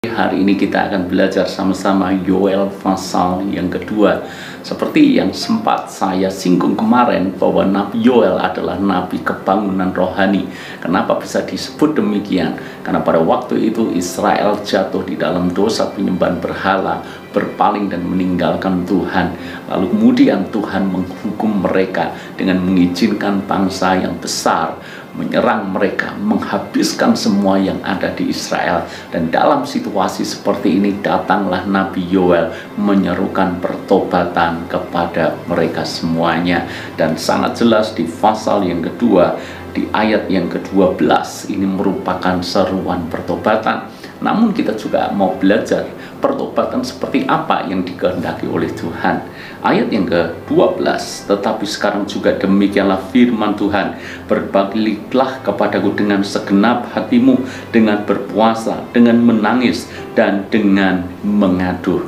Hari ini kita akan belajar sama-sama Yoel pasal yang kedua. Seperti yang sempat saya singgung kemarin bahwa Nabi Yoel adalah nabi kebangunan rohani. Kenapa bisa disebut demikian? Karena pada waktu itu Israel jatuh di dalam dosa penyembahan berhala, berpaling dan meninggalkan Tuhan. Lalu kemudian Tuhan menghukum mereka dengan mengizinkan bangsa yang besar menyerang mereka, menghabiskan semua yang ada di Israel. Dan dalam situasi seperti ini datanglah Nabi Yoel menyerukan pertobatan kepada mereka semuanya. Dan sangat jelas di pasal yang kedua, di ayat yang ke-12, ini merupakan seruan pertobatan. Namun kita juga mau belajar pertobatan seperti apa yang dikehendaki oleh Tuhan. Ayat yang ke-12, tetapi sekarang juga demikianlah firman Tuhan, berbaliklah kepadaku dengan segenap hatimu, dengan berpuasa, dengan menangis, dan dengan mengaduh.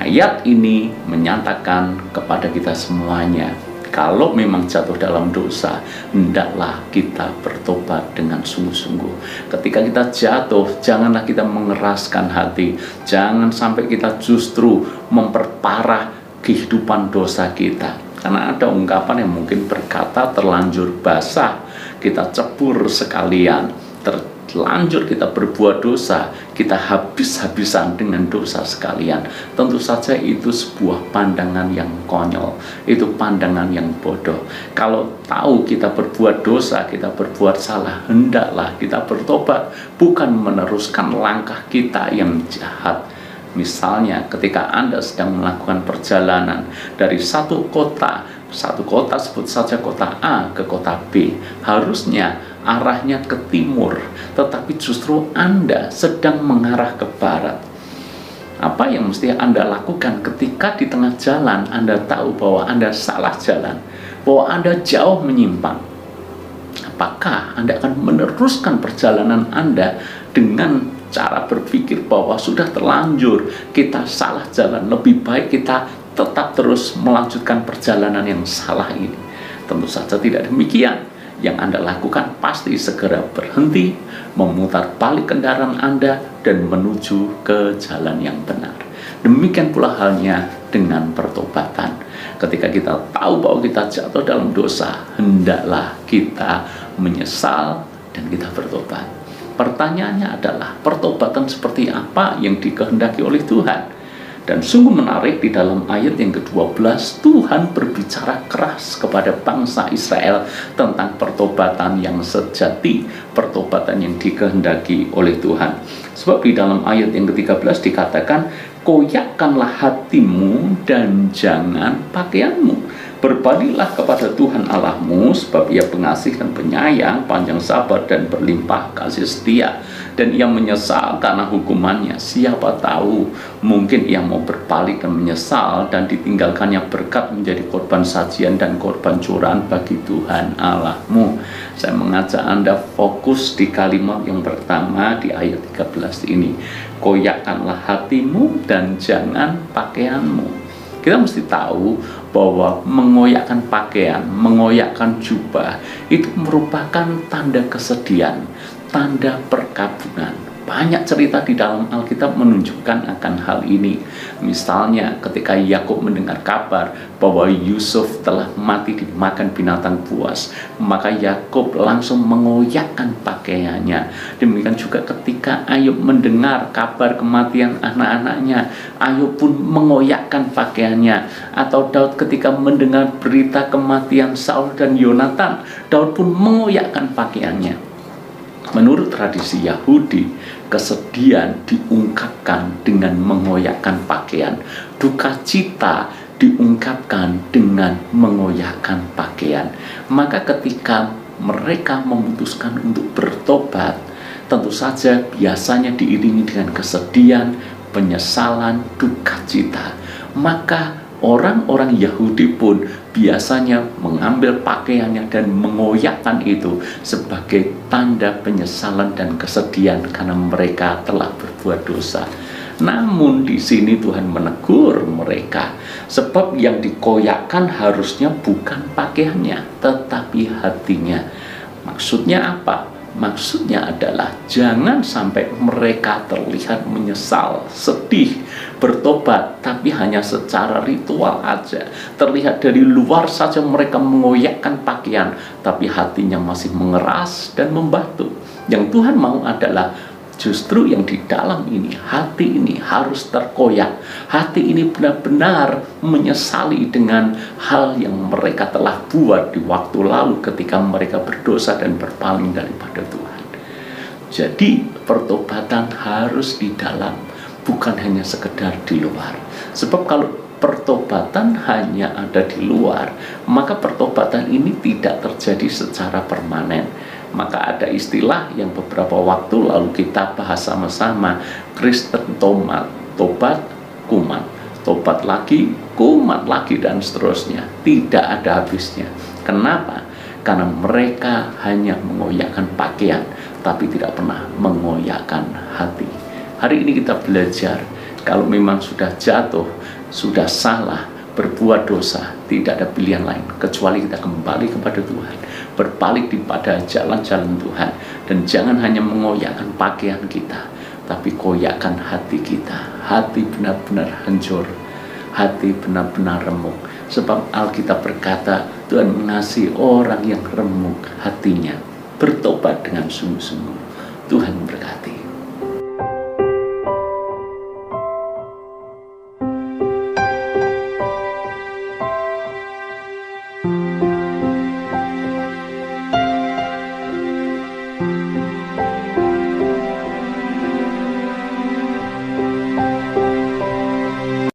Ayat ini menyatakan kepada kita semuanya, kalau memang jatuh dalam dosa, hendaklah kita bertobat dengan sungguh-sungguh. Ketika kita jatuh, janganlah kita mengeraskan hati. Jangan sampai kita justru memperparah kehidupan dosa kita. Karena ada ungkapan yang mungkin berkata terlanjur basah, kita cebur sekalian. Terlanjur kita berbuat dosa, kita habis-habisan dengan dosa sekalian. Tentu saja itu sebuah pandangan yang konyol, itu pandangan yang bodoh. Kalau tahu kita berbuat dosa, kita berbuat salah, hendaklah kita bertobat, bukan meneruskan langkah kita yang jahat. Misalnya ketika Anda sedang melakukan perjalanan dari satu kota sebut saja kota A ke kota B, harusnya arahnya ke timur, tetapi justru Anda sedang mengarah ke barat. Apa yang mesti Anda lakukan ketika di tengah jalan Anda tahu bahwa Anda salah jalan, bahwa Anda jauh menyimpang? Apakah Anda akan meneruskan perjalanan Anda dengan cara berpikir bahwa sudah terlanjur kita salah jalan, lebih baik kita tetap terus melanjutkan perjalanan yang salah ini? Tentu saja tidak demikian. Yang Anda lakukan pasti segera berhenti, memutar balik kendaraan Anda, dan menuju ke jalan yang benar. Demikian pula halnya dengan pertobatan. Ketika kita tahu bahwa kita jatuh dalam dosa, hendaklah kita menyesal dan kita bertobat. Pertanyaannya adalah, pertobatan seperti apa yang dikehendaki oleh Tuhan? Dan sungguh menarik, di dalam ayat yang ke-12 Tuhan berbicara keras kepada bangsa Israel tentang pertobatan yang sejati, pertobatan yang dikehendaki oleh Tuhan. Sebab di dalam ayat yang ke-13 dikatakan, koyakkanlah hatimu dan jangan pakaianmu. Berbalilah kepada Tuhan Allahmu, sebab Ia pengasih dan penyayang, panjang sabar dan berlimpah kasih setia, dan Ia menyesal karena hukumannya. Siapa tahu mungkin Ia mau berbalik dan menyesal dan ditinggalkannya berkat menjadi korban sajian dan korban curahan bagi Tuhan Allahmu. Saya mengajak Anda fokus di kalimat yang pertama di ayat 13 ini, koyakkanlah hatimu dan jangan pakaianmu. Kita mesti tahu bahwa mengoyakkan pakaian, mengoyakkan jubah, itu merupakan tanda kesedihan, tanda perkabungan. Banyak cerita di dalam Alkitab menunjukkan akan hal ini. Misalnya ketika Yakub mendengar kabar bahwa Yusuf telah mati dimakan binatang buas, maka Yakub langsung mengoyakkan pakaiannya. Demikian juga ketika Ayub mendengar kabar kematian anak-anaknya, Ayub pun mengoyakkan pakaiannya. Atau Daud ketika mendengar berita kematian Saul dan Yonatan, Daud pun mengoyakkan pakaiannya. Menurut tradisi Yahudi, kesedihan diungkapkan dengan mengoyakkan pakaian. Duka cita diungkapkan dengan mengoyakkan pakaian. Maka ketika mereka memutuskan untuk bertobat, tentu saja biasanya diiringi dengan kesedihan, penyesalan, duka cita. Maka orang-orang Yahudi pun biasanya mengambil pakaiannya dan mengoyakkan itu sebagai tanda penyesalan dan kesedihan karena mereka telah berbuat dosa. Namun di sini Tuhan menegur mereka, sebab yang dikoyakkan harusnya bukan pakaiannya, tetapi hatinya. Maksudnya apa? Maksudnya adalah jangan sampai mereka terlihat menyesal, sedih, bertobat, tapi hanya secara ritual aja. Terlihat dari luar saja mereka mengoyakkan pakaian, tapi hatinya masih mengeras dan membatu. Yang Tuhan mau adalah justru yang di dalam ini, hati ini harus terkoyak. Hati ini benar-benar menyesali dengan hal yang mereka telah buat di waktu lalu ketika mereka berdosa dan berpaling daripada Tuhan. Jadi pertobatan harus di dalam, bukan hanya sekedar di luar. Sebab kalau pertobatan hanya ada di luar, maka pertobatan ini tidak terjadi secara permanen. Maka ada istilah yang beberapa waktu lalu kita bahas sama-sama, Kristen tomat, tobat, kumat, tobat lagi, kumat lagi, dan seterusnya. Tidak ada habisnya. Kenapa? Karena mereka hanya mengoyakkan pakaian, tapi tidak pernah mengoyakkan hati. Hari ini kita belajar, kalau memang sudah jatuh, sudah salah, berbuat dosa, tidak ada pilihan lain kecuali kita kembali kepada Tuhan, berbalik pada jalan-jalan Tuhan, dan jangan hanya mengoyakkan pakaian kita, tapi koyakkan hati kita. Hati benar-benar hancur, hati benar-benar remuk. Sebab Alkitab berkata, Tuhan mengasihi orang yang remuk hatinya, bertobat dengan sungguh-sungguh. Tuhan memberkati.